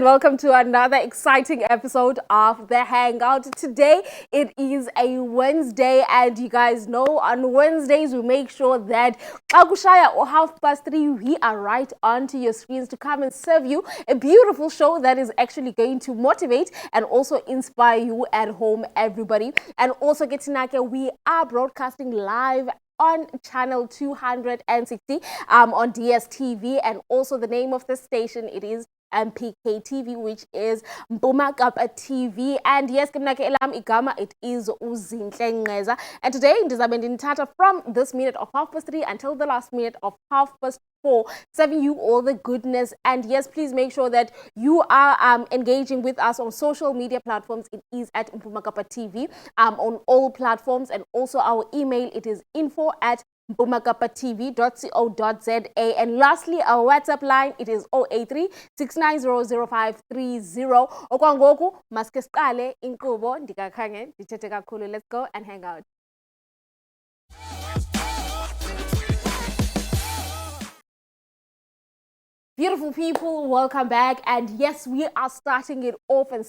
and welcome to another exciting episode of the Hangout. Today it is a Wednesday, and you guys know on Wednesdays we make sure that Agushaya or 3:30 we are right onto your screens to come and serve you a beautiful show that is actually going to motivate and also inspire you at home, everybody. And also, Getinake, we are broadcasting live on channel 260 on DSTV, and also the name of the station, it is MPK TV, which is Mpumakapa TV. And yes, Kimnake Elam Igama, it is Uzinhle Ngeza. And today, ndizabe ndinithatha from this minute of 3:30 until the last minute of 4:30, serving you all the goodness. And yes, please make sure that you are engaging with us on social media platforms. It is at Mpumakapa TV on all platforms, and also our email, it is info@mpumakapatv.co.za. And lastly, our WhatsApp line, it is 083 6900530. Okwangoku maske siqale inkqubo ndikakhange ndithethe kakhulu. Let's go and hang out. Beautiful people, welcome back. And yes, we are starting it off on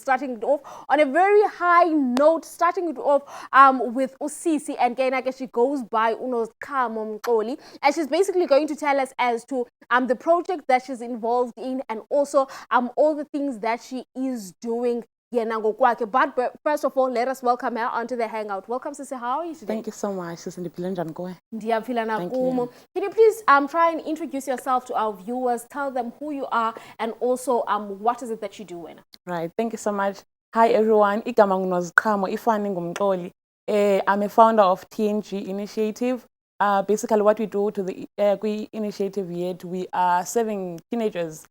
a very high note, starting it off with Usisi, and Gainake, she goes by Unoskamo Mxoli, and she's basically going to tell us as to the project that she's involved in, and also all the things that she is doing. But first of all, let us welcome her onto the Hangout. Welcome, Sisi. How are you today? Thank you so much, Sisi. Thank you. Can you please try and introduce yourself to our viewers? Tell them who you are and also what is it that you do? Right. Thank you so much. Hi everyone. I'm a founder of TNG Initiative. Basically, what we do to the initiative yet, we are serving teenagers.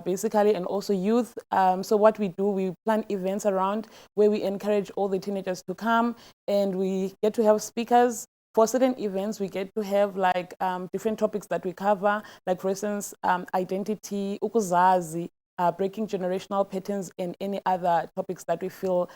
Basically, and also youth. So what we do, we plan events around where we encourage all the teenagers to come, and we get to have speakers. For certain events, we get to have like different topics that we cover, like for instance, identity, ukuzazi, breaking generational patterns, and any other topics that we feel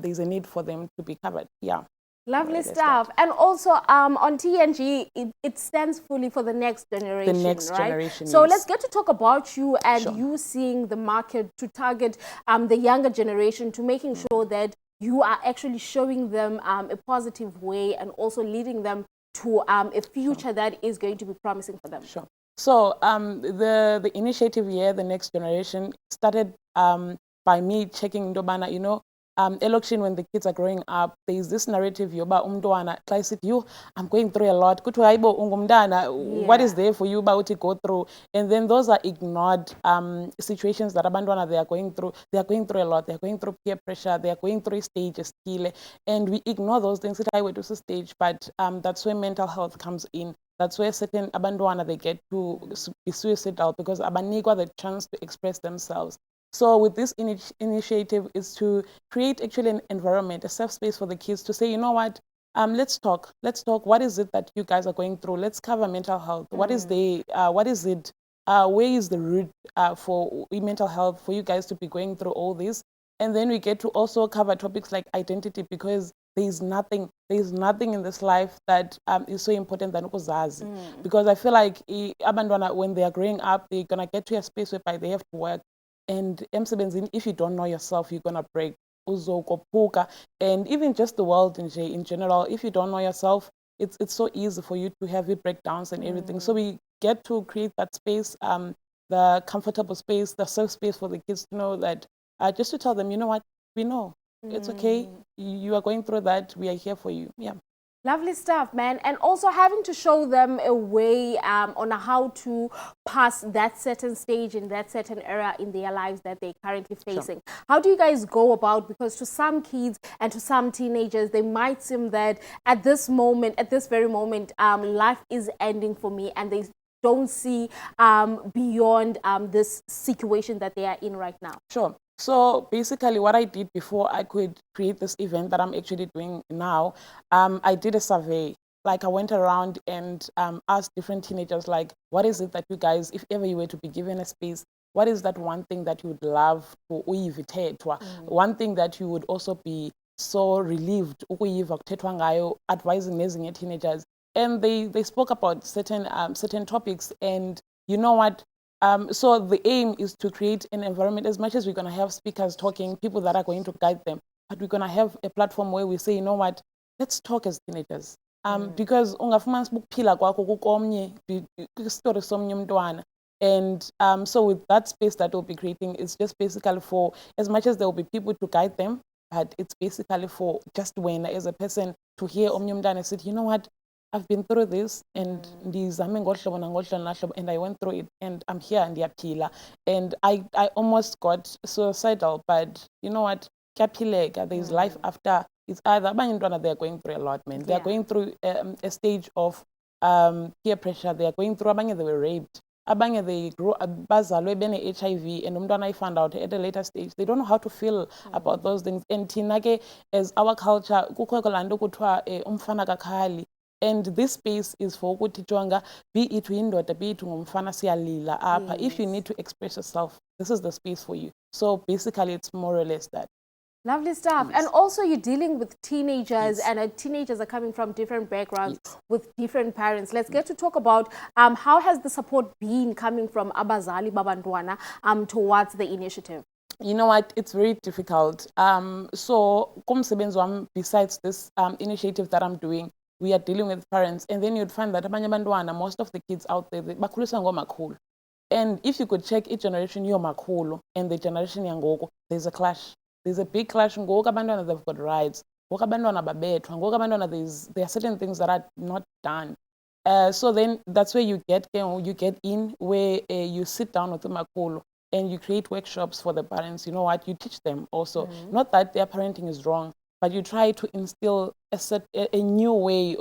there's a need for them to be covered. Yeah. Lovely stuff. And also on TNG, it stands fully for the next generation. The next right? generation. So yes. Let's get to talk about you and Sure. you seeing the market to target the younger generation, to making sure that you are actually showing them a positive way and also leading them to a future Sure. that is going to be promising for them. Sure. So the initiative here, the next generation, started by me checking Ndobana, election when the kids are growing up, there is this narrative yoba umntwana xa isithi you I'm going through a lot kuthiwa hayibo ungumntana what is there for you uba uthi go through, and then those are ignored situations that abantwana they are going through a lot, they are going through peer pressure, they are going through stages esithile, and we ignore those things that I went to stage, but that's where mental health comes in. That's where certain abantwana they get to be suicidal because abanikwa the chance to express themselves. So with this initiative is to create actually an environment, a safe space for the kids to say, you know what, let's talk. What is it that you guys are going through? Let's cover mental health. What is it? Where is the root for mental health for you guys to be going through all this? And then we get to also cover topics like identity, because there is nothing in this life that is so important than ukuzazi. Because I feel like abantwana, when they are growing up, they're gonna get to a space whereby they have to work. And if you don't know yourself, you're gonna break. And even just the world in general, if you don't know yourself, it's so easy for you to have your breakdowns and everything. So we get to create that space, the comfortable space, the safe space for the kids to know that, just to tell them, you know what, we know. It's okay. You are going through that. We are here for you. Yeah. Lovely stuff, man. And also having to show them a way on how to pass that certain stage in that certain era in their lives that they're currently facing. Sure. How do you guys go about, because to some kids and to some teenagers, they might seem that at this very moment, life is ending for me, and they don't see beyond this situation that they are in right now. Sure. So basically what I did before I could create this event that I'm actually doing now, I did a survey. Like I went around and asked different teenagers, like, what is it that you guys, if ever you were to be given a space, what is that one thing that you would love to uyivitetwa? One thing that you would also be so relieved advising nezinye teenagers. And they spoke about certain topics, and you know what? So the aim is to create an environment, as much as we're going to have speakers talking, people that are going to guide them, but we're going to have a platform where we say, you know what, let's talk as teenagers. Because ungafumana ukuphila kwakho kukomnye kwistory somnye umntwana. And so with that space that we'll be creating, it's just basically for, as much as there will be people to guide them, but it's basically for just when, as a person, to hear omnye umntwana say, you know what, I've been through this, and and I went through it, and I'm here and ndiyaphila. And I almost got suicidal, but you know what, kuyaphileka, there's life after. It's either they're going through a lot, man. They're going through a stage of peer pressure. They are going through, they were raped. Abanye they grew bazalwe bene HIV, and umntwana I found out at a later stage. They don't know how to feel about those things. And thina ke, as our culture, kukho lanto kuthiwa umfana kakhali. And this space is for ukuthi jonga, be it uyindoda, be it ungumfana, siyalila apha. If you need to express yourself, this is the space for you. So basically, it's more or less that. Lovely stuff. Yes. And also you're dealing with teenagers, and teenagers are coming from different backgrounds with different parents. Let's get to talk about how has the support been coming from abazali babantwana towards the initiative? You know what, it's very difficult. So kumsebenzi wami, besides this initiative that I'm doing, we are dealing with parents, and then you'd find that abanye abantwana, most of the kids out there, bakhuliswa ngomakhulu. And if you could check each generation yomakhulu and the generation yangoku, there's a clash. There's a big clash. Ngoku abantwana, they've got rights. Ngoku abantwana babethwa. Ngoku abantwana, there are certain things that are not done. So then that's where you get in, where you sit down with the makulu and you create workshops for the parents. You know what? You teach them also. Not that their parenting is wrong, but you try to instill a new way.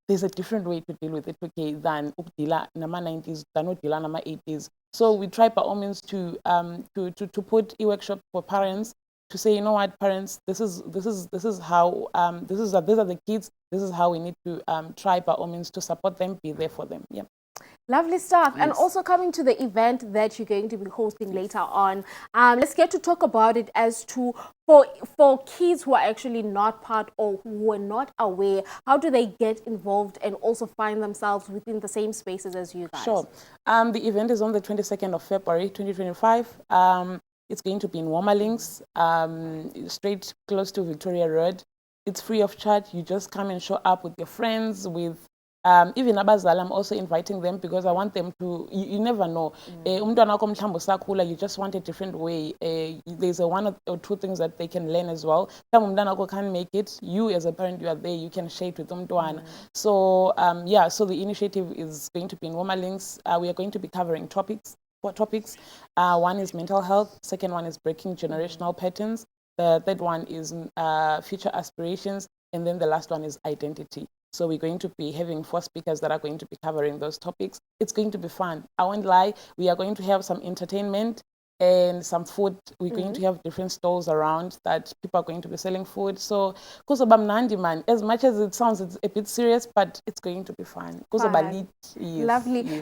There's a different way to deal with the 2K than ukudila nama 90s, than ukudila nama 80s. So we try by all means to put a workshop for parents to say, you know what, parents, this is how these are the kids. This is how we need to try by all means to support them, be there for them. Yeah. Lovely stuff. Yes. And also coming to the event that you're going to be hosting later on, let's get to talk about it as to, for kids who are actually not part or who are not aware, how do they get involved and also find themselves within the same spaces as you guys? Sure. The event is on the 22nd of February, 2025. It's going to be in Warmerlinks, straight close to Victoria Road. It's free of charge. You just come and show up with your friends, with even abazali. I'm also inviting them because I want them to, you never know. You just want a different way. There's one or two things that they can learn as well. Can't make it. You as a parent, you are there, you can share it with them. So yeah, so the initiative is going to be in Warmerlinks. We are going to be covering topics. What topics? One is mental health. Second one is breaking generational patterns. The third one is future aspirations. And then the last one is identity. So we're going to be having 4 speakers that are going to be covering those topics. It's going to be fun. I won't lie. We are going to have some entertainment and some food. We're going to have different stalls around that people are going to be selling food. So, man, as much as it sounds it's a bit serious, but it's going to be fun. Lovely, yes,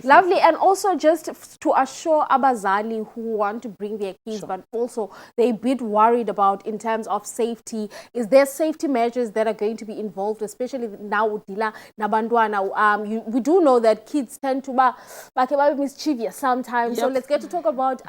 lovely. Yes. And also just to assure abazali who want to bring their kids, but also they're a bit worried about in terms of safety. Is there safety measures that are going to be involved, especially now udila nabantwana? We do know that kids tend to be mischievous sometimes. Yep. So let's get to talk about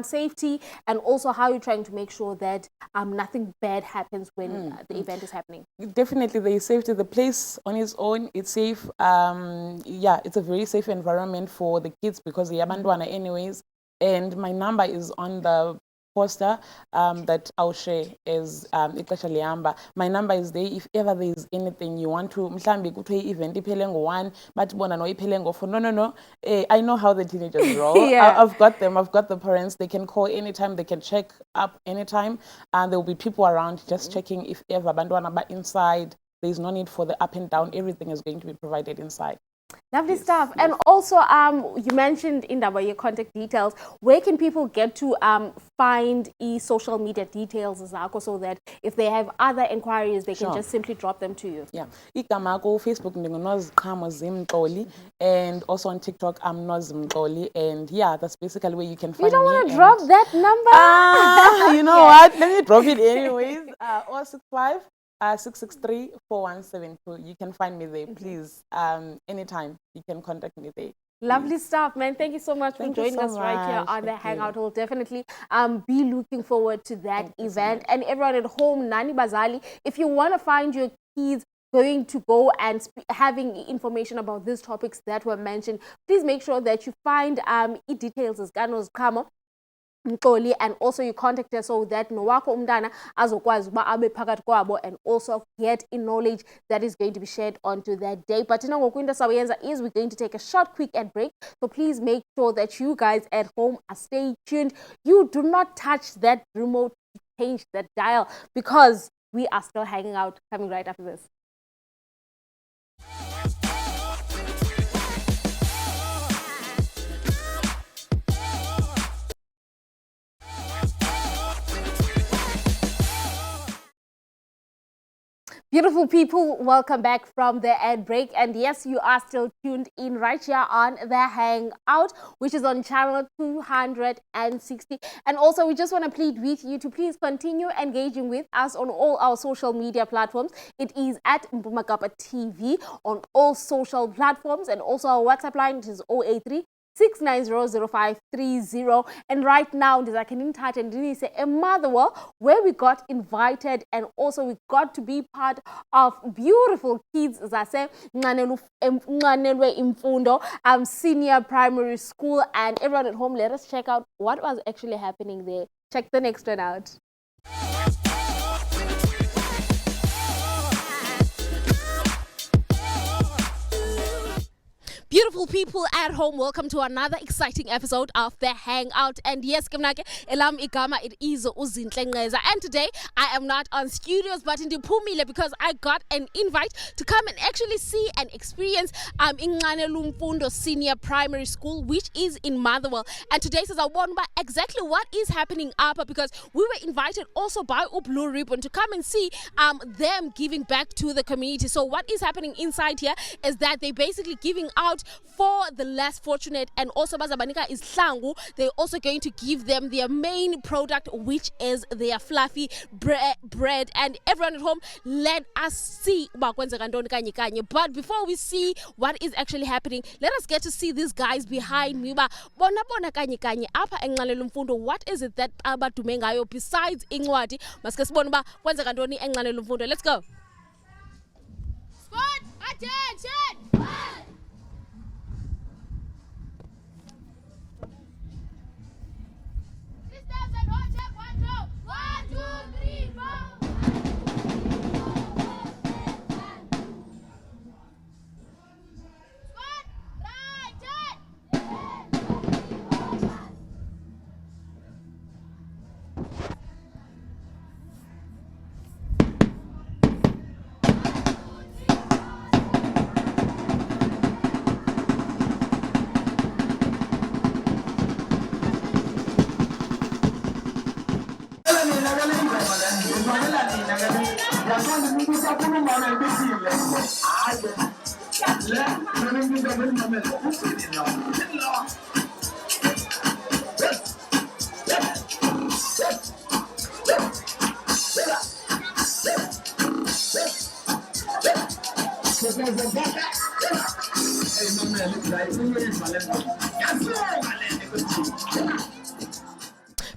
safety, and also how you're trying to make sure that nothing bad happens when the event is happening. Definitely there is safety. The place on its own, it's safe. Yeah, it's a very safe environment for the kids because they are abandoned anyways. And my number is on the poster that I'll share as my number is there. If ever there is anything you want to event one, but no. I know how the teenagers roll. Yeah. I've got them. I've got the parents. They can call anytime. They can check up anytime, and there will be people around just checking if ever bandwana inside. There is no need for the up and down. Everything is going to be provided inside. Lovely stuff. Yes. And also, you mentioned in your contact details. Where can people get to find social media details so that if they have other inquiries, they can just simply drop them to you? Yeah. Facebook, and also on TikTok, I'm Nozimkoli. And yeah, that's basically where you can find me. You don't want to drop that number? You know what? Let me drop it anyways. 065 663-4172. You can find me there, please. Anytime you can contact me there. Lovely stuff, man. Thank you so much for joining us right here on the Hangout. We'll definitely be looking forward to that event. And everyone at home, Nani Bazali, if you want to find your kids going to go and having information about these topics that were mentioned, please make sure that you find details as Ganos Kamo. And also you contact us so that nowako umntana azokwazi uba abe phakathi kwabo and also get in knowledge that is going to be shared onto that day. But ngoku into sawenza is we're going to take a short quick ad break, so please make sure that you guys at home are stay tuned. You do not touch that remote, change that dial, because we are still hanging out, coming right after this. Beautiful people, welcome back from the ad break. And yes, you are still tuned in right here on the Hangout, which is on channel 260. And also, we just want to plead with you to please continue engaging with us on all our social media platforms. It is at Mpumakapa TV on all social platforms, and also our WhatsApp line, it is 083 6900530. And right now, I can in touch and say a Motherwell, where we got invited and also we got to be part of beautiful kids, as I say, Imfundo, senior primary school. And everyone at home, let us check out what was actually happening there. Check the next one out. Beautiful people at home, welcome to another exciting episode of the Hangout. And yes, elam igama, it is Uzinhle Nqeza. And today I am not on studios but in Pumile, because I got an invite to come and actually see and experience Ingane Lumfundo Senior Primary School, which is in Motherwell. And today says I wonder exactly what is happening up, because we were invited also by Blue Ribbon to come and see them giving back to the community. So what is happening inside here is that they're basically giving out for the less fortunate, and also Bazabanika is Slangu. They're also going to give them their main product, which is their fluffy bread. And everyone at home, let us see. But before we see what is actually happening, let us get to see these guys behind me. What is it that abadumengayo besides Ingwadi? Let's go. Squad, attention!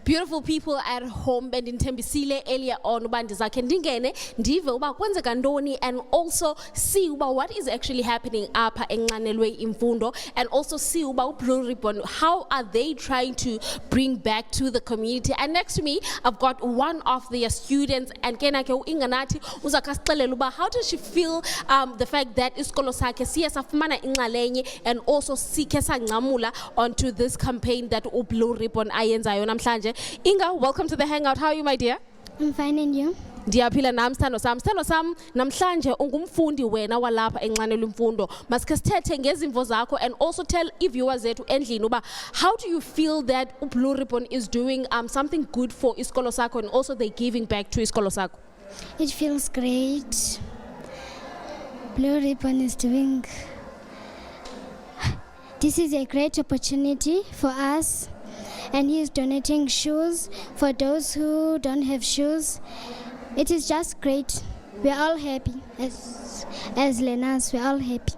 Beautiful people at home, and in Tembisile earlier on ubandizakhe ndingene ndive uba kwenzeka ntoni, and also see uba what is actually happening apha enqanelwe imfundo, and also see uba Blue Ribbon, how are they trying to bring back to the community. And next to me I've got one of their students, and kenake uinganathi uzakasixelela uba how does she feel the fact that isikolo sakhe siye safumana inxalenye, and also sikhe sangcamula onto this campaign that Blue Ribbon ayenzayo namhlanje. Inga, welcome to the Hangout. How are you, my dear? I'm fine, and you? Ndiyaphila nam sithando sam. Sithando sam, namhlanje ungumfundi wena walapha enqanelwe imfundo. Maske sithethe ngezimvo zakho, and also tell viewers zethu endlini uba how do you feel that Blue Ribbon is doing something good for isikolo sakho, and also they giving back to isikolo sakho? It feels great. Blue Ribbon is doing... This is a great opportunity for us. And he is donating shoes for those who don't have shoes. It is just great. we're all happy. As learners, we're all happy.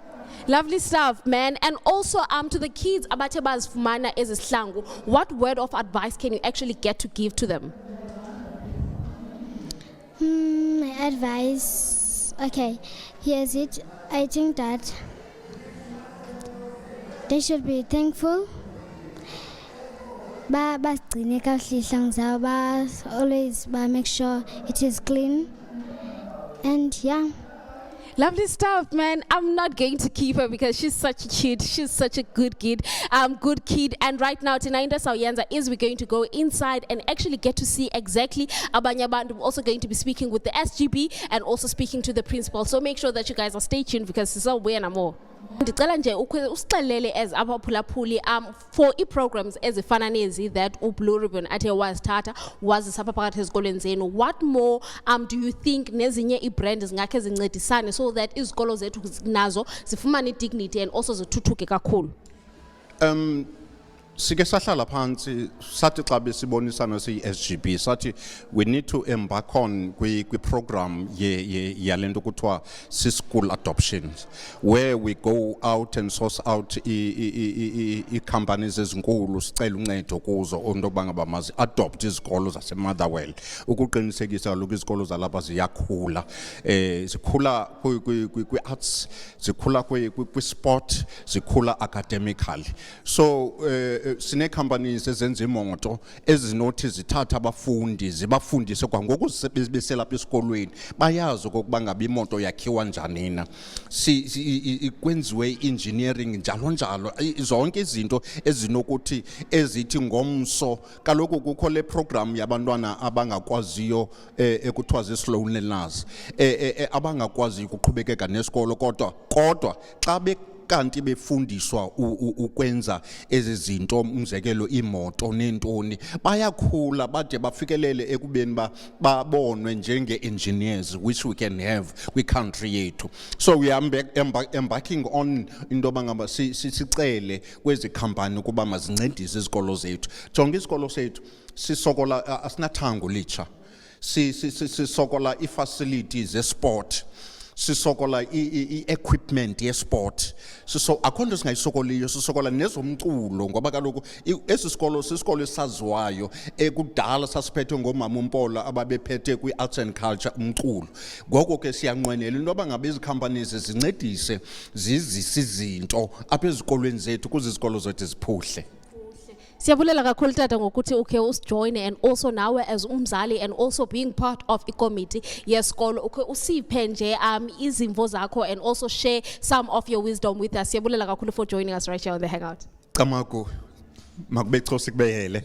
Lovely stuff, man. And also to the kids abathe bazifumana ezihlangu, what word of advice can you actually get to give to them? My advice, okay, here's it. I think that they should be thankful. Bagcine kahle ihlangu zabo, always make sure it is clean. And yeah. Lovely stuff, man. I'm not going to keep her because she's such a cute, she's such a good kid. And right now, Tinainda Sauyenza we're going to go inside and actually get to see exactly abanye abantu. We're also going to be speaking with the SGB and also speaking to the principal. So make sure that you guys are stay tuned because it's all way and more. Ndicela nje usixelele as abaphulaphuli for i-programs ezifana nezi that uBlue Ribbon athe wazithatha wazisapha phakathi ezikolweni zenu, what more do you think nezinye i-brand zingakhe zincedisane so that izikolo zethu nazo zifumane i-dignity and also zithuthuke kakhulu? Sike sahlala phansi sathi xa besibonisana siyi-SGB sathi we need to embark on kwi-program yalento kuthiwa si-school adoptions, where we go out and source out i-companies ezinkulu sicela uncedo kuzo into yokuba ngaba mazi-adopt izikolo zaseMotherwell ukuqinisekisa kaloku izikolo zalapha ziyakhula, zikhula kwi-arts, zikhula kwi-sport, zikhula academically. So sine companies ezenza imoto ezinothi zithatha abafundi zibafundise kwangoku beselapha esikolweni bayazi okokuba ngaba imoto yakhiwa njani na, kwenziwe engineering njalo njalo, zonke izinto ezinokuthi ezithi ngomso. Kaloku kukho le program yabantwana abangakwaziyo ekuthiwa zi-slow learners, abangakwazi ukuqhubekeka nesikolo kodwa xa kanti befundiswa ukwenza ezi zinto, umzekelo imoto nentoni, bayakhula bade bafikelele ekubeni babonwe njenge-engineers which we can have kwi-country yethu. So we are embarking on into yoba ngaba sicele kwezi khampani ukuba mazincedise izikolo zethu. Jonga izikolo sethu sisokola, asinathango litsha, sisokola i-facilities esport, sisokola i-equipment ye-sport, akho nto singayisokoliyo, sisokola nezomculo ngoba kaloku esi sikolo sisikolo esaziwayo. Kudala sasiphethwe ngomama uMpola ababephethe kwi-arts and culture umculo. Ngoko ke siyanqwenela into yoba ngabe ezi-companies zincedise zizise izinto apha ezikolweni zethu kuze izikolo zethu ziphuhle. Siyabulela kakhulu tata ngokuthi ukhe usijoin and also nawe as umzali and also being part of i-committee yesikolo ukhe usiphe nje izimvo zakho and also share some of your wisdom with us. Siyabulela kakhulu for joining us right here on the Hangout. Kamako makube chosi kubeyele.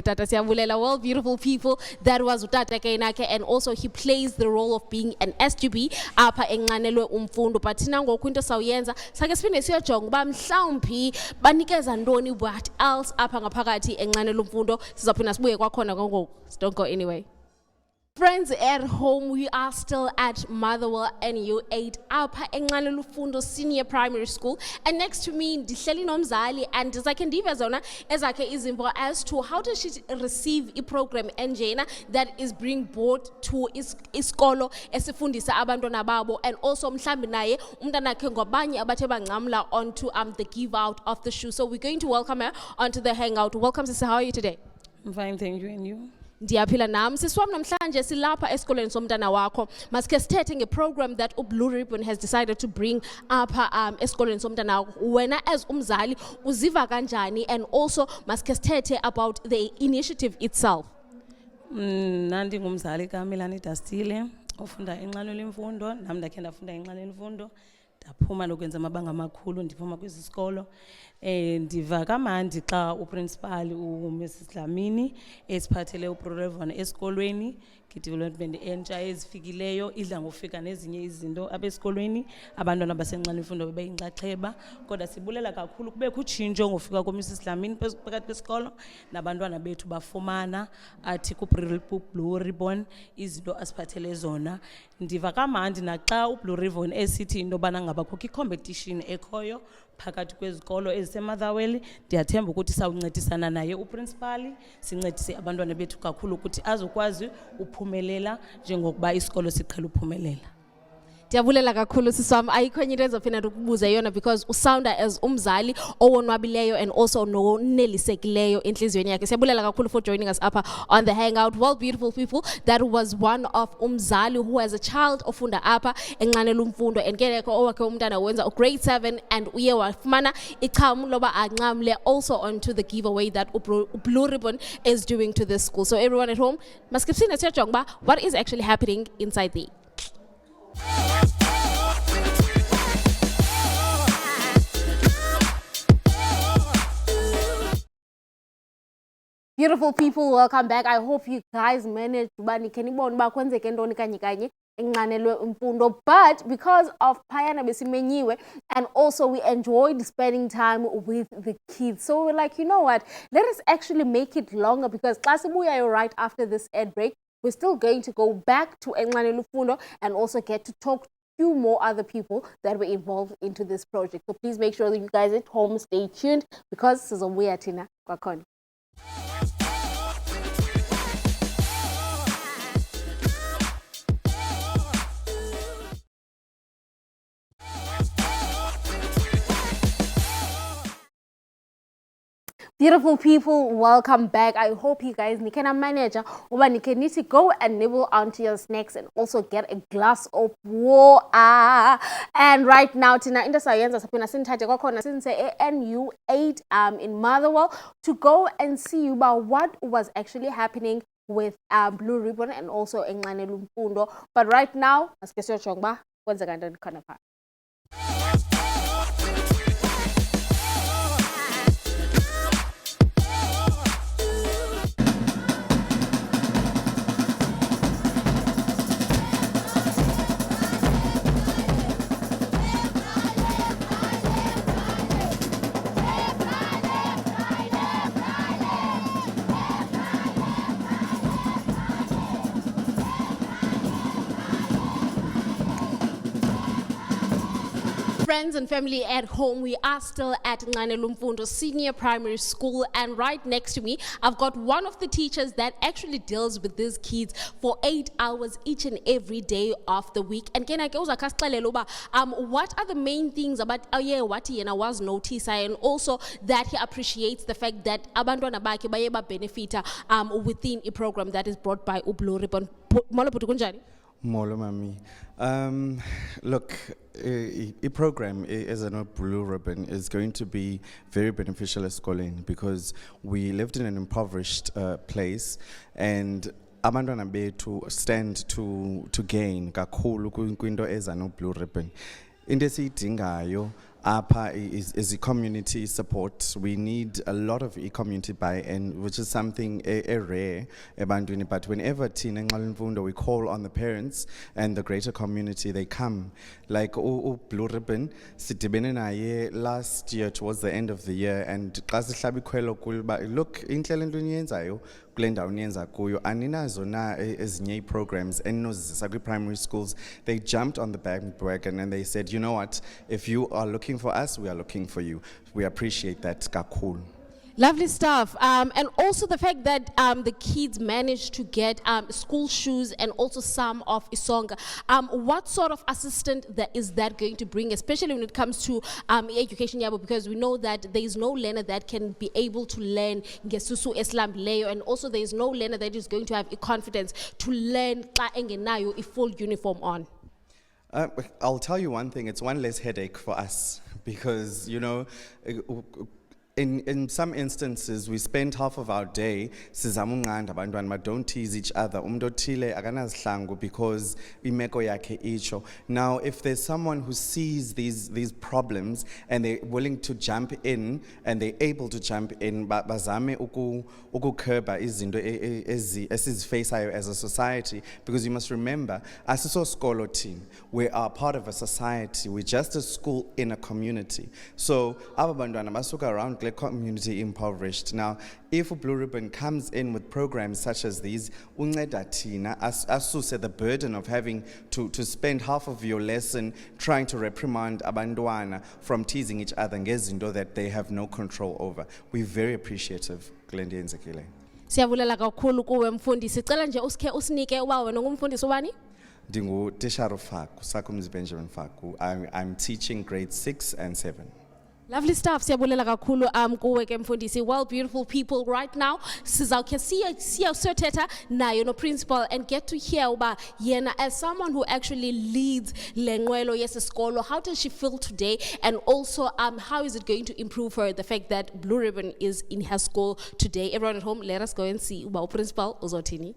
Tata siyabulela. Well, beautiful people, that was Utata Kainake, and also he plays the role of being an SGB apha enqanelwe umfundo. But thina ngokwinto Sauyenza sake siphinde siyojonga uba mhlawumbi banikeza ntoni, what else apha ngaphakathi enqanelwe umfundo. Sizaphinda sibuye kwakhona ngoko. Don't go anyway. Friends at home, we are still at Motherwell NU8 apha enqanelwe umfundo Senior Primary School, and next to me ndihleli nomzali and ndizakhe ndive zona ezakhe izimvo as to how does she receive i-program enjena that is being brought to isikolo esifundisa abantwana babo, and also mhlambi naye umntanakhe ngobanye abathe bangcamla onto the give out of the shoe. So we're going to welcome her onto the Hangout. Welcome, sister. How are you today? I'm fine, thank you, and you? Ndiyaphila nami. Sisiwami namhlanje silapha esikoleni somntana wakho. Maske sithethe ngeprogram that uBlue Ribbon has decided to bring apha esikoleni somntana wakho. Wena as umzali uziva kanjani, and also maske sithethe about the initiative itself. Nandi ngumzali kaMelanie Dastile ofunda enqanelwe imfundo, nami ndakhe ndafunda enqanelwe imfundo. Ndaphuma lokwenza amabanga amakhulu, ndiphuma kwesi sikolo. Ndiva kamandi xa uprincipal uMrs Dlamini esiphathele uProrevon esikolweni development entsha ezifikileyo idla ngofika nezinye izinto abesikolweni abantwana basenqanelwe imfundo bebeyinxaxheba. Kodwa sibulela kakhulu kube kutshintsho ngofika koMrs Dlamini phakathi kwesikolo nabantwana bethu bafumana athi kuBlue Ribbon izinto asiphathele zona. Ndiva kamandi naxa uBlue Ribbon esithi into bana ngabakho i-competition ekhoyo phakathi kwezikolo ezisemotherwell ndiyathemba ukuthi sawuncedisana naye uprincipali sincedise abantwana bethu kakhulu ukuthi azokwazi uphumelela njengokuba isikolo siqhela uphumelela. Ndiyabulela kakhulu sisi wami, ayikho enye into endizophinda ndikubuze yona because usounder as umzali owonwabileyo and also nonelisekileyo enhliziyweni yakhe. Siyabulela kakhulu for joining us apha on the Hangout. Well, beautiful people, that was one of umzali who has a child ofunda apha enqanela umfundo and ke owakhe umntana wenza grade 7 and uye wafumana ichamu loba anqamle also onto the giveaway that Blue Ribbon is doing to this school. So everyone at home, maskipsine siyajongba what is actually happening inside there. Beautiful people, welcome back. I hope you guys managed to kwenzeke ntoni kanye kanye enqanelwe imfundo, but because of phayana besimenyiwe and also we enjoyed spending time with the kids, so we're like, you know what, let us actually make it longer because xa sibuyayo right after this ad break, we're still going to go back to enqanelwe imfundo and also get to talk to few more other people that were involved into this project. So please make sure that you guys at home stay tuned because sizobuya thina kwakhona. Beautiful people, welcome back. I hope you guys nikena manager uba nikeniti go and nibble onto your snacks and also get a glass of water. And right now tina into sayenza sapina sinthathe kwakhona sinse ANU 8 in Motherwell to go and see about what was actually happening with Blue Ribbon and also enqanela umfundo. But right now asike siyojongba kwenzeka ntoni khona pha. Friends and family at home, we are still at Nqanela Umfundo Senior Primary School, and right next to me I've got one of the teachers that actually deals with these kids for 8 hours each and every day of the week. And what are the main things about what he was noticed, and also that he appreciates the fact that abantwana bakhe baye benefita within a program that is brought by Blue Ribbon. Molo bhuti kunjani? Molo mami. Look, a program as a Blue Ribbon is going to be very beneficial at schooling because we lived in an impoverished place, and abantwana bethu stand to gain kakhulu kwinto eza no Blue Ribbon. Into esiyidingayo apha is a community support. We need a lot of community buy-in, which is something rare ebantwini. But whenever thina enqanela imfundo we call on the parents and the greater community, they come. Like Blue Ribbon, sidibene naye last year towards the end of the year, and xa sihlaba ikhwelo kulo uba look indlela into niyenzayo kule ndawo niyenza kuyo aninazo na ezinye programs eninozizisa kwi-primary schools. They jumped on the bandwagon and they said, you know what, if you are looking for us, we are looking for you. We appreciate that kakhulu. Lovely stuff. And also the fact that the kids managed to get school shoes and also some of Isonga. What sort of assistance is that going to bring, especially when it comes to education, Yabo, because we know that there is no learner that can be able to learn Ngesusu Islam Leo, and also there is no learner that is going to have a confidence to learn a full uniform on. I'll tell you one thing, it's one less headache for us because, you know, in some instances, we spend half of our day sizamunganda abantwana, but don't tease each other. Umdotile aganazihlangu because imeko yakhe icho. Now, if there's someone who sees these problems and they're willing to jump in and they're able to jump in, bazame ukukurba izinto esizifesayo as a society, because you must remember, asiso skolo team, we are part of a society. We're just a school in a community. So, aba bantwana basuka around the community impoverished. Now, if Blue Ribbon comes in with programs such as these, unceda thina asuse the burden of having to spend half of your lesson trying to reprimand abantwana from teasing each other ngezinto that they have no control over. We're very appreciative, Glendi and Zakile. Siyabulela kakhulu kuwe mfundisi. Sicela nje usikhe usinike uba wena ngumfundisi ubani? Dingu Tisharu Faku, Sakum's Benjamin Faku. I'm teaching grades 6 and 7. Lovely stuff. Siyabulela kakhulu kuwe ke mfundisi. Well, beautiful people, right now sizawukhe siyawusothetha nayo no principal and get to hear uba yena as someone who actually leads le nqwelo yesisikolo, how does she feel today, and also how is it going to improve her, the fact that Blue Ribbon is in her school today. Everyone at home, let us go and see uba uprincipal uzothini.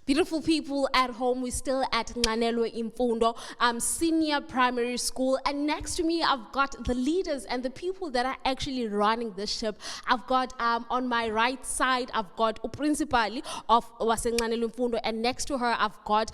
Beautiful people at home, we're still at Nganelwe Imfundo, senior primary school, and next to me I've got the leaders and the people that are actually running the ship. I've got on my right side I've got principal of Nganelwe Imfundo, and next to her I've got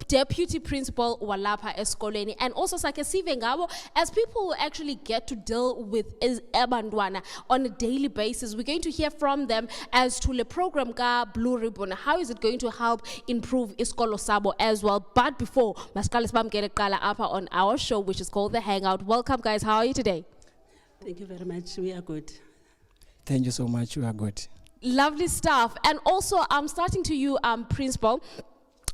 deputy principal walapha eskoleni, and also Sakesive Ngabo, as people who actually get to deal with abantwana on a daily basis. We're going to hear from them as to the program ka Blue Ribbon. How is it going to help improve iskolo sabo as well? But before, Maskale Spamgele Kala Apa on our show, which is called The Hangout. Welcome, guys. How are you today? Thank you very much. We are good. Thank you so much. We are good. Lovely stuff. And also, I'm starting to you, principal.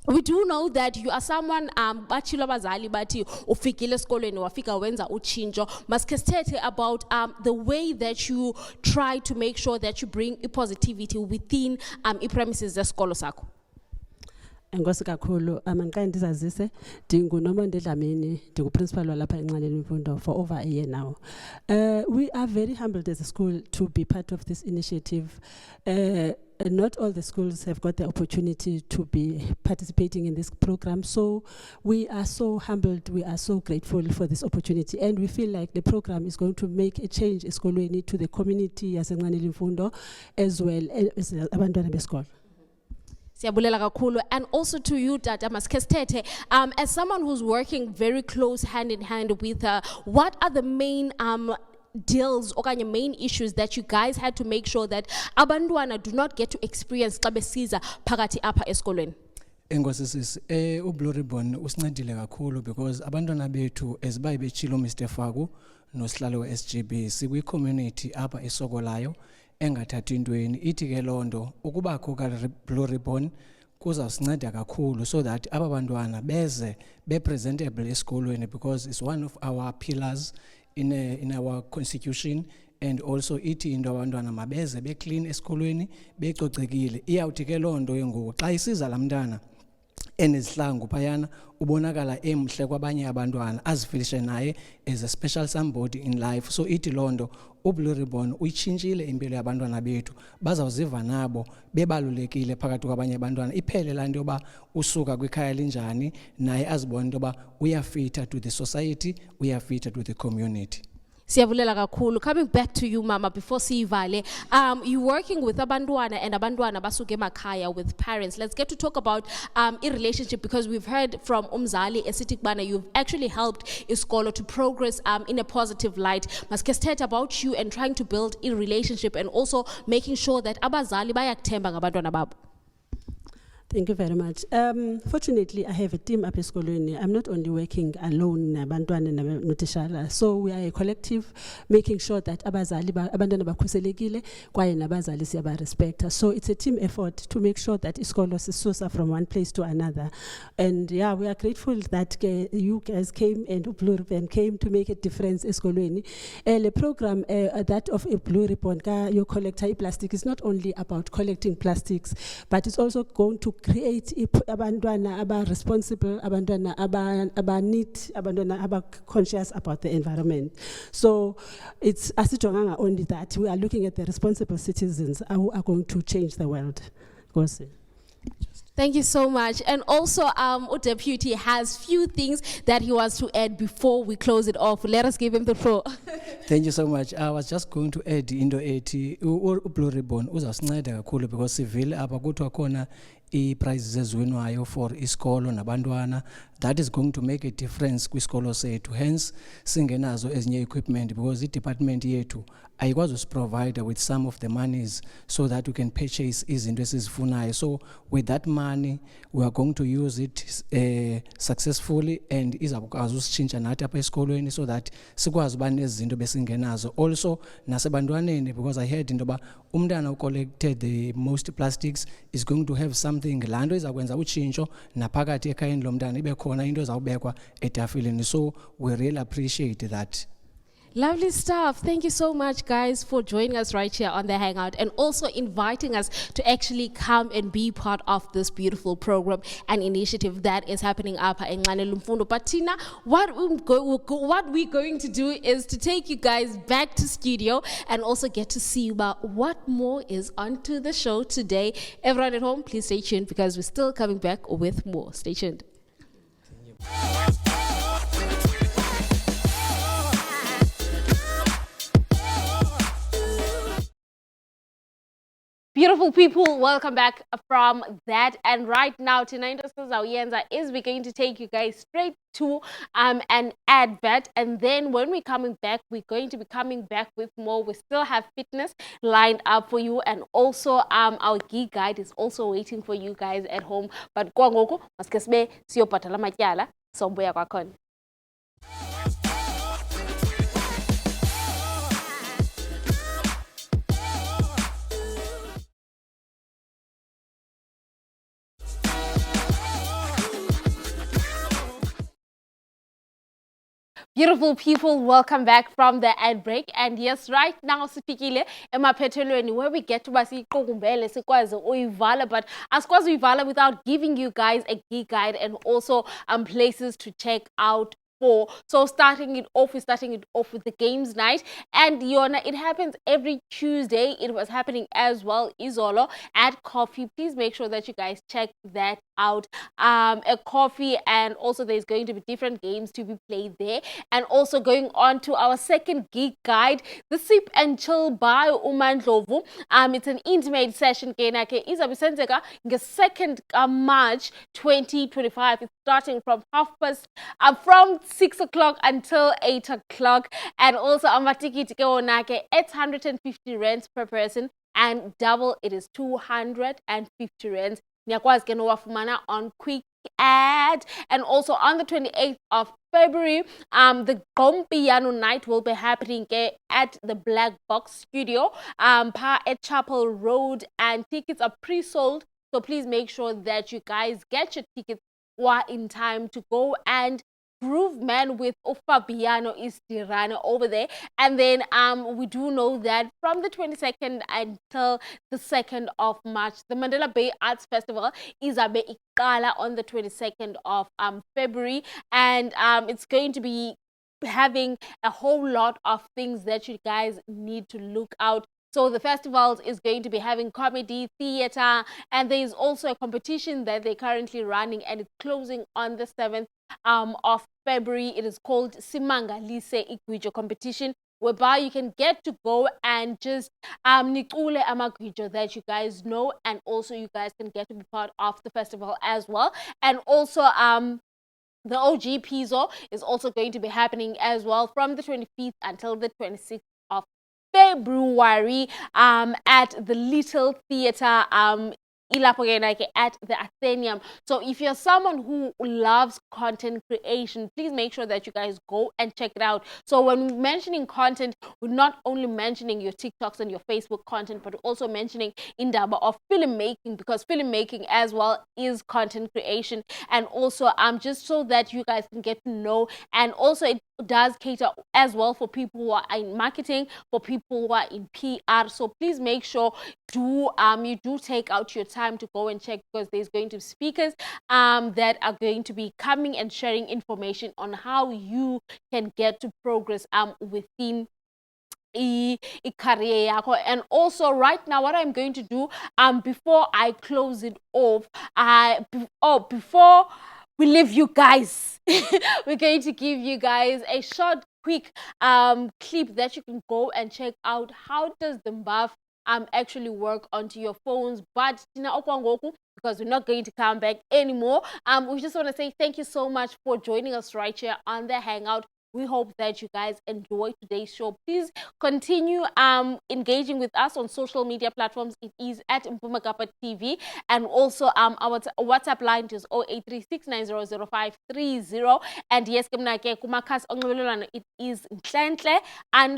We do know that you are someone bachilo bazali bathi ufikile esikolweni wafika wenza uchinjo. Maske sithethe about the way that you try to make sure that you bring positivity within premises zesikolo sakho. Enkosi kakhulu mangiqale ndizazise ndinguNomonde Dlamini ndinguprincipal walapha eNxaleni Imfundo for over a year now. We are very humbled as a school to be part of this initiative. Not all the schools have got the opportunity to be participating in this program, so we are so humbled, we are so grateful for this opportunity, and we feel like the program is going to make a change esikolweni to the community yaseNxaleni Imfundo as well as abantwana besikolo. Siyabulela kakhulu, and also to you, Tata Maskestete, as someone who's working very close hand in hand with her, what are the main deals or kind of main issues that you guys had to make sure that abantwana do not get to experience xa besiza phakathi apha esikolweni? Enkosi sisi, uBlue Ribbon usincedile kakhulu because abantwana bethu ezibayi betshilo Mr. Faku nosihlalo we-SGB sikwi-community apha esokolayo engathathi intweni. Ithi ke lonto ukubakho ka Blue Ribbon kuzawusinceda kakhulu so that aba bantwana beze be-presentable esikolweni, because it's one of our pillars in our constitution, and also ithi into abantwana mabeze be-clean esikolweni becocekile. Iyawuthi ke lonto yengoku xa isiza lamntana enezihlangu phayana ubonakala emhle kwabanye abantwana azifilishe naye as a special somebody in life. So ithi lonto uBlue Ribbon uyitshintshile impilo yabantwana bethu, bazawuziva nabo bebalulekile phakathi kwabanye abantwana. Iphele laa nto yoba usuka kwikhaya linjani naye azibone into yoba uyafita to the society, uyafita to the community. Siyabulela kakhulu. Coming back to you, Mama, before siyivale, you're working with abantwana and abantwana basuke emakhaya with parents. Let's get to talk about a relationship, because we've heard from Umzali Esitikbana, you've actually helped iskolo to progress in a positive light. Maske sithethe about you and trying to build a relationship and also making sure that abazali bayakuthemba ngabantwana babo. Thank you very much. Fortunately, I have a team up esikolweni. I'm not only working alone nabantwana notishala. So we are a collective, making sure that abantwana bakhuselekile kwaye nabazali siyaba-respecta. So it's a team effort to make sure that iskolo sisusa from one place to another. And yeah, we are grateful that you guys came and Blue Ribbon came to make a difference esikolweni. The program that of a Blue Ribbon, your collector plastic, is not only about collecting plastics, but it's also going to create abantwana aba responsible, abantwana aba neat, abantwana aba conscious about the environment. So it's asijonganga only that, we are looking at the responsible citizens who are going to change the world. Because Thank you so much. And also, Deputy has few things that he wants to add before we close it off. Let us give him the floor. Thank you so much. I was just going to add into 80 Blue Ribbon uzasinceda kakhulu because sivile apha kuthiwa khona i-prizes eziwinwayo for isikolo nabantwana. That is going to make a difference kwisikolo sethu. Hence singenazo ezinye equipment because i-department yethu ayikwazi usiprovide with some of the monies so that we can purchase izinto esizifunayo. So with that money we are going to use it successfully and izakwazi usitshintsha nathi apha esikolweni so that sikwazi uba nezinto besingenazo. Also nasebantwaneni, because I heard into ba umntana who collected the most plastics is going to have something, laa nto izakwenza utshintsho naphakathi ekhayeni lo mntana ibe khona into ezawubekwa etafileni. So we really appreciate that. Lovely stuff. Thank you so much, guys, for joining us right here on the Hangout and also inviting us to actually come and be part of this beautiful program and initiative that is happening up in Lumfundo. But Tina, what we're going to do is to take you guys back to studio and also get to see about what more is onto the show today. Everyone at home, please stay tuned because we're still coming back with more. Stay tuned. Beautiful people, welcome back from that. And right now, tonight is we're going to take you guys straight to an advert, and then when we're coming back, we're going to be coming back with more. We still have fitness lined up for you, and also our geek guide is also waiting for you guys at home. But kwa ngoku maskesbe siyophatala matyala sombuya kwakhona. Beautiful people, welcome back from the ad break. And yes, right now sifikile emaphethelweni where we get to basiqukumbele sikwazi uyivala, but asikwazi uyivala without giving you guys a geek guide and also places to check out. So starting it off with the games night, and Yona, it happens every Tuesday. It was happening as well, Izolo, at Coffee. Please make sure that you guys check that out. At Coffee, and also there's going to be different games to be played there. And also going on to our second geek guide, the Sip and Chill by Umandlovu. It's an intimate session. Kenake izabisenzeka the 2nd March 2025. It's starting from from 6 o'clock until 8 o'clock. And also amatikiti ke onake 850 rands per person, and double it is 250 rands. Nyakwazi ke nowafumana on quick ad. And also on the 28th of February, the Gompiano night will be happening at the Black Box Studio at Chapel Road, and tickets are pre-sold, so please make sure that you guys get your tickets in time to go and groove man with Fabiano Istirana over there. And then we do know that from the 22nd until the 2nd of March, the Mandela Bay Arts Festival is ikala on the 22nd of February, and it's going to be having a whole lot of things that you guys need to look out. So the festival is going to be having comedy, theater, and there is also a competition that they're currently running, and it's closing on the 7th of February. It is called Simanga Lise Igwijo competition, whereby you can get to go and just nikule amagwijo that you guys know, and also you guys can get to be part of the festival as well. And also the OG Pizzo is also going to be happening as well from the 25th until the 26th of February at the Little Theatre at the Athenium. So if you're someone who loves content creation, please make sure that you guys go and check it out. So when we're mentioning content, we're not only mentioning your TikToks and your Facebook content, but also mentioning indaba of filmmaking, because filmmaking as well is content creation. And also just so that you guys can get to know, and also it does cater as well for people who are in marketing, for people who are in PR. So please make sure you do take out your time to go and check, because there's going to be speakers that are going to be coming and sharing information on how you can get to progress within career yakho. And also right now, what I'm going to do before I close it off, before we leave you guys, we're going to give you guys a short quick clip that you can go and check out. How does the buff actually work onto your phones? But because we're not going to come back anymore, we just want to say thank you so much for joining us right here on the Hangout. We hope that you guys enjoy today's show. Please continue engaging with us on social media platforms. It is at Mpumagapa TV, and also our WhatsApp line is 0836900530. And yes, kumakhasi onxibelelwano, it is Tlentle_and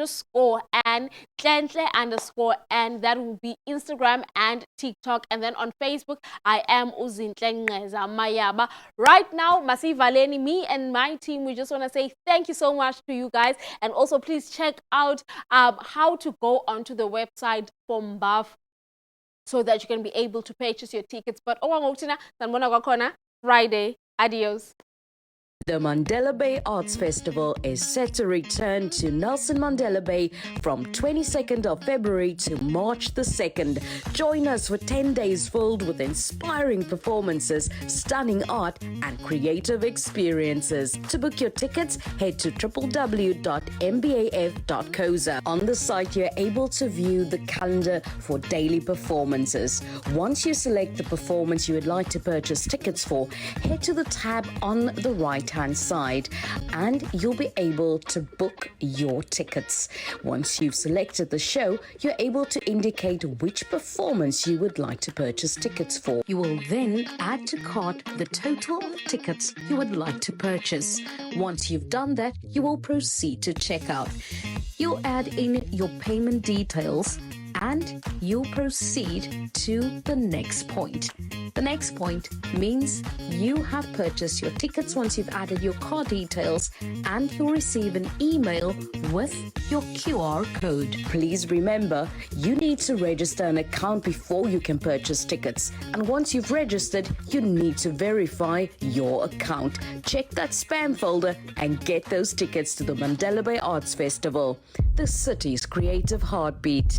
that will be Instagram and TikTok. And then on Facebook, I am Uzinhle Ngeza Mayaba. Right now, Masivaleni, me and my team, we just want to say thank you so much to you guys. And also please check out how to go onto the website for Mbaf so that you can be able to purchase your tickets. But Friday. Adios. The Mandela Bay Arts Festival is set to return to Nelson Mandela Bay from 22nd of February to March the 2nd. Join us for 10 days filled with inspiring performances, stunning art, and creative experiences. To book your tickets, head to www.mbaf.coza. On the site, you're able to view the calendar for daily performances. Once you select the performance you would like to purchase tickets for, head to the tab on the right-hand side and you'll be able to book your tickets. Once you've selected the show, you're able to indicate which performance you would like to purchase tickets for. You will then add to cart the total of tickets you would like to purchase. Once you've done that, you will proceed to checkout. You'll add in your payment details and you'll proceed to the next point. The next point means you have purchased your tickets once you've added your card details, and you'll receive an email with your QR code. Please remember, you need to register an account before you can purchase tickets. And once you've registered, you need to verify your account. Check that spam folder and get those tickets to the Mandela Bay Arts Festival, the city's creative heartbeat.